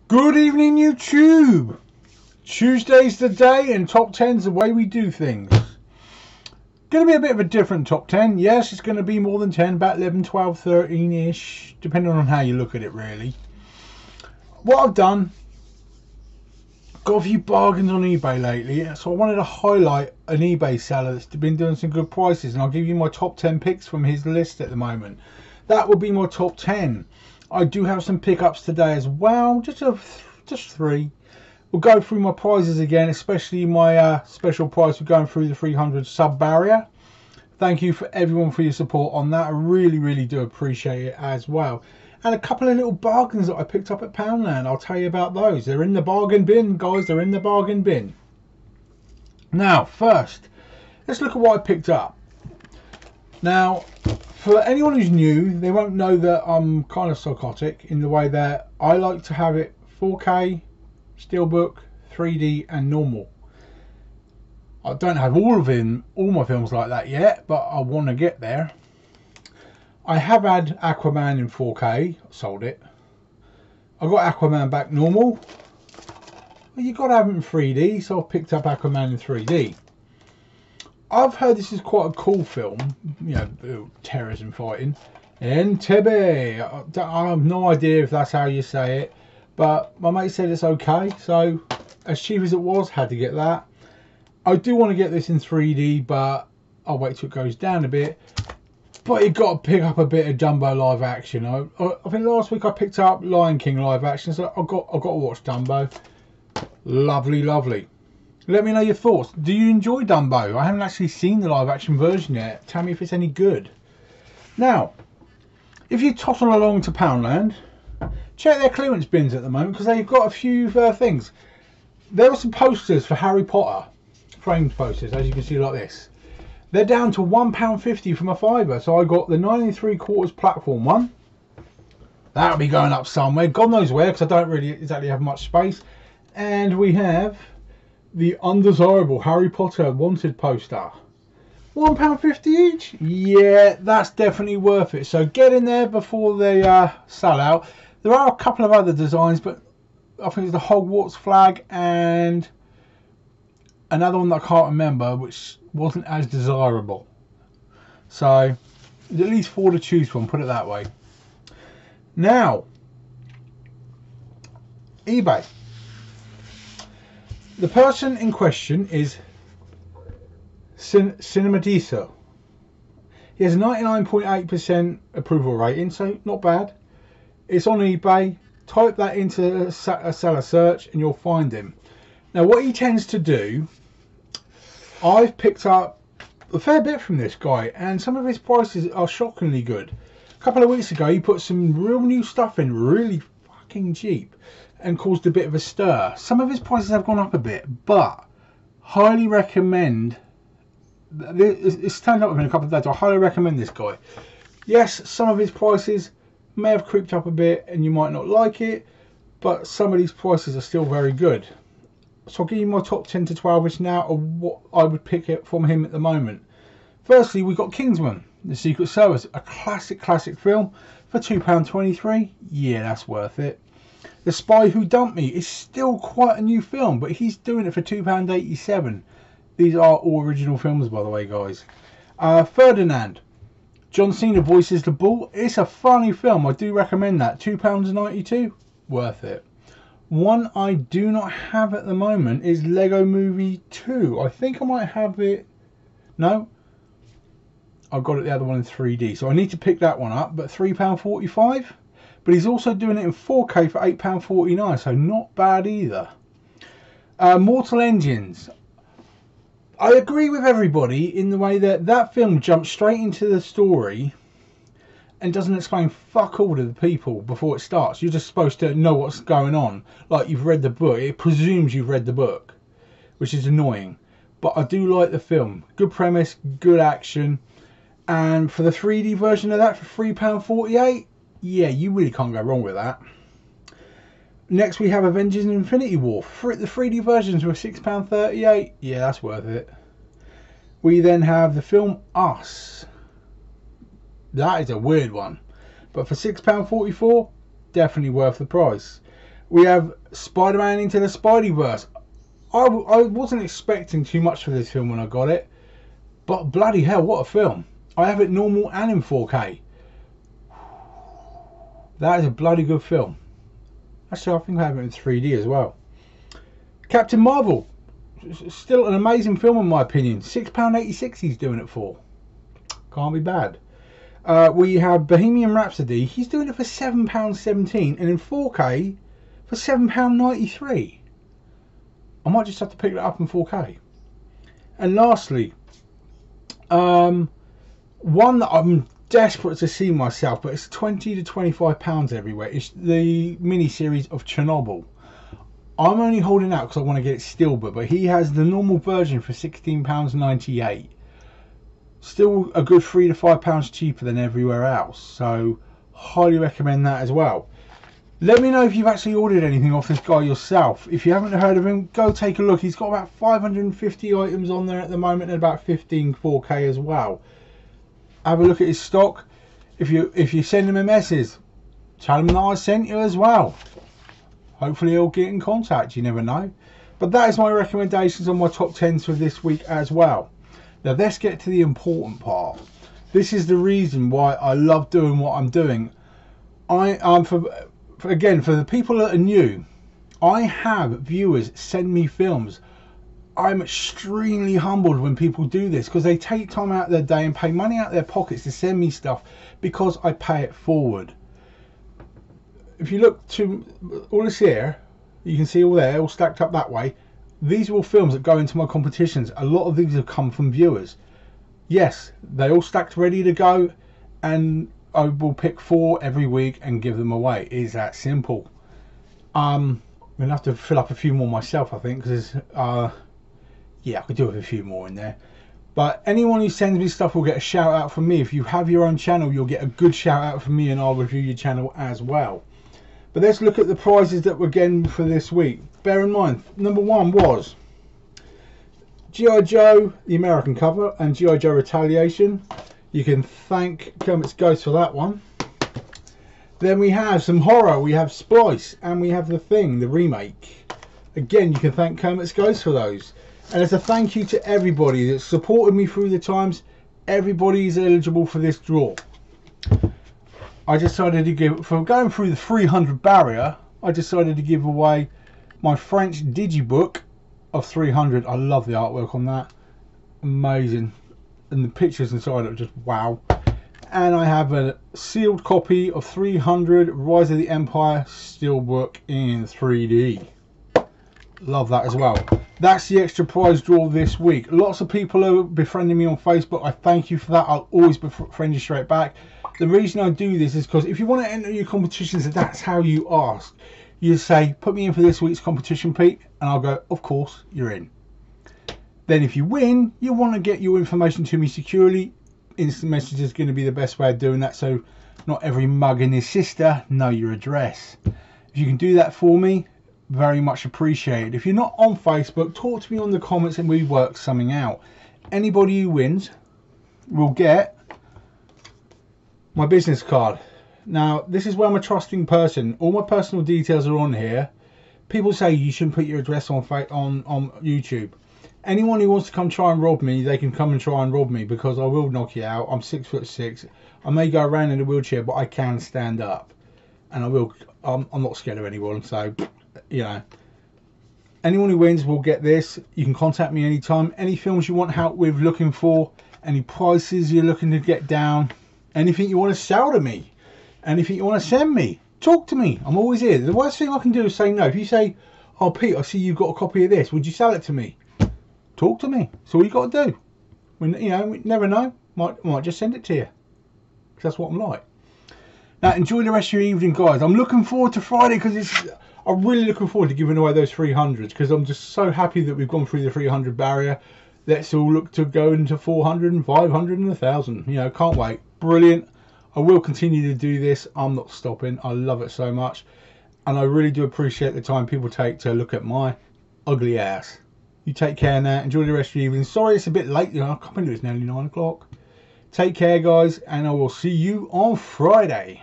Good evening, YouTube. Tuesday's the day and top 10's the way we do things. Going to be a bit of a different top 10. Yes, it's going to be more than 10, about 11, 12, 13-ish, depending on how you look at it, really. What I've done, got a few bargains on eBay lately, so I wanted to highlight an eBay seller that's been doing some good prices, and I'll give you my top 10 picks from his list at the moment. That will be my top 10. I do have some pickups today as well, just three. We'll go through my prizes again, especially my special prize for going through the 300 sub barrier. Thank you for everyone for your support on that. I really do appreciate it as well. And a couple of little bargains that I picked up at Poundland. I'll tell you about those. They're in the bargain bin, guys. They're in the bargain bin. Now, first, let's look at what I picked up. Now, for anyone who's new, they won't know that I'm kind of psychotic in the way that I like to have it 4K, Steelbook, 3D and normal. I don't have all my films like that yet, but I want to get there. I have had Aquaman in 4K, sold it. I got Aquaman back normal. Well, you got to have it in 3D, so I've picked up Aquaman in 3D. I've heard this is quite a cool film, you know, terrorism fighting. Entebbe. I have no idea if that's how you say it, but my mate said it's okay, so as cheap as it was, had to get that. I do want to get this in 3D, but I'll wait till it goes down a bit. But you got to pick up a bit of Dumbo live action. I think last week I picked up Lion King live action, so I've got to watch Dumbo. Lovely. Let me know your thoughts. Do you enjoy Dumbo? I haven't actually seen the live action version yet. Tell me if it's any good. Now, if you toddle along to Poundland, check their clearance bins at the moment, because they've got a few things. There are some posters for Harry Potter, framed posters, as you can see like this. They're down to £1.50 from a £5, so I got the 9 3/4 platform one. That'll be going up somewhere, God knows where, because I don't really exactly have much space. And we have the undesirable Harry Potter wanted poster. £1.50 each? Yeah, that's definitely worth it. So get in there before they sell out. There are a couple of other designs, but I think it's the Hogwarts flag and another one that I can't remember, which wasn't as desirable. So there's at least 4 to choose from, put it that way. Now, eBay. The person in question is Cinemadiso. He has a 99.8% approval rating, so not bad. It's on eBay. Type that into a seller search and you'll find him. Now, what he tends to do, I've picked up a fair bit from this guy, and some of his prices are shockingly good. A couple of weeks ago, he put some real new stuff in, really fucking cheap, and caused a bit of a stir. Some of his prices have gone up a bit, but highly recommend. It's turned up within a couple of days. I highly recommend this guy. Yes, some of his prices may have creeped up a bit and you might not like it, but some of these prices are still very good. So I'll give you my top 10 to 12ish now of what I would pick it from him at the moment. Firstly, we've got Kingsman, The Secret Service, a classic film for £2.23. Yeah, that's worth it. The Spy Who Dumped Me is still quite a new film, but he's doing it for £2.87. These are all original films, by the way, guys. Ferdinand. John Cena voices the bull. It's a funny film. I do recommend that. £2.92. Worth it. One I do not have at the moment is Lego Movie 2. I think I might have it. No. I've got it the other one in 3D. So I need to pick that one up. But £3.45. But he's also doing it in 4K for £8.49. So not bad either. Mortal Engines. I agree with everybody in the way that that film jumps straight into the story and doesn't explain fuck all to the people before it starts. You're just supposed to know what's going on. Like you've read the book. It presumes you've read the book, which is annoying. But I do like the film. Good premise, good action. And for the 3D version of that for £3.48, yeah, you really can't go wrong with that. Next we have Avengers Infinity War. The 3D versions were £6.38. Yeah, that's worth it. We then have the film Us. That is a weird one. But for £6.44, definitely worth the price. We have Spider-Man Into the Spideyverse. I wasn't expecting too much for this film when I got it, but bloody hell, what a film. I have it normal and in 4K. That is a bloody good film. Actually, I think I have it in 3D as well. Captain Marvel. Still an amazing film in my opinion. £6.86 he's doing it for. Can't be bad. We have Bohemian Rhapsody. He's doing it for £7.17 and in 4K for £7.93. I might just have to pick that up in 4K. And lastly, one that I'm desperate to see myself, but it's £20 to £25 everywhere. It's the mini-series of Chernobyl. I'm only holding out because I want to get it steelbook, but he has the normal version for £16.98. Still a good £3 to £5 cheaper than everywhere else, so highly recommend that as well. Let me know if you've actually ordered anything off this guy yourself. If you haven't heard of him, go take a look. He's got about 550 items on there at the moment and about 15 4K as well. Have a look at his stock. If you send him a message, tell him that I sent you as well. Hopefully he'll get in contact, you never know. But that is my recommendations on my top 10s for this week as well. Now let's get to the important part. This is the reason why I love doing what I'm doing. For the people that are new, I have viewers send me films. I'm extremely humbled when people do this because they take time out of their day and pay money out of their pockets to send me stuff because I pay it forward. If you look to all this here, you can see all there, all stacked up that way. These are all films that go into my competitions. A lot of these have come from viewers. Yes, they all stacked ready to go, and I will pick 4 every week and give them away. It is that simple. I'm gonna have to fill up a few more myself, I think, because yeah, I could do with a few more in there. But anyone who sends me stuff will get a shout out from me. If you have your own channel, you'll get a good shout out from me, and I'll review your channel as well. But let's look at the prizes that we're getting for this week. Bear in mind, number 1 was G.I. Joe, the American cover, and G.I. Joe Retaliation. You can thank Kermit's Ghost for that one. Then we have some horror. We have Splice, and we have The Thing, the remake. Again, you can thank Kermit's Ghost for those. And as a thank you to everybody that's supported me through the times, everybody is eligible for this draw. I decided to give, for going through the 300 barrier, I decided to give away my French digibook of 300. I love the artwork on that. Amazing. And the pictures inside are just wow. And I have a sealed copy of 300 Rise of the Empire steelbook in 3D. Love that as well. That's the extra prize draw this week. Lots of people are befriending me on Facebook. I thank you for that. I'll always befriend you straight back. The reason I do this is because if you want to enter your competitions, that's how you ask. You say, put me in for this week's competition, Pete, and I'll go, of course, you're in. Then if you win, you want to get your information to me securely. Instant message is going to be the best way of doing that, so not every mug and his sister know your address. If you can do that for me, very much appreciated. If you're not on Facebook, talk to me on the comments and we work something out. Anybody who wins will get my business card. Now, this is where I'm a trusting person. All my personal details are on here. People say you shouldn't put your address on YouTube. Anyone who wants to come try and rob me, they can come and try and rob me because I will knock you out. I'm 6'6". I may go around in a wheelchair, but I can stand up, and I will. I'm not scared of anyone, so you know. Anyone who wins will get this. You can contact me anytime. Any films you want help with, looking for, any prices you're looking to get down, anything you want to sell to me, anything you want to send me, talk to me. I'm always here. The worst thing I can do is say no. If you say, "Oh, Pete, I see you've got a copy of this. Would you sell it to me?" Talk to me. That's all you got to do. You know, we never know. Might just send it to you. Because that's what I'm like. Now, enjoy the rest of your evening, guys. I'm looking forward to Friday because I'm really looking forward to giving away those 300s because I'm just so happy that we've gone through the 300 barrier. Let's all look to go into 400 and 500 and 1,000. You know, can't wait. Brilliant. I will continue to do this. I'm not stopping. I love it so much. And I really do appreciate the time people take to look at my ugly ass. You take care now. Enjoy the rest of your evening. Sorry it's a bit late. You know, I can't believe it's nearly 9 o'clock. Take care, guys, and I will see you on Friday.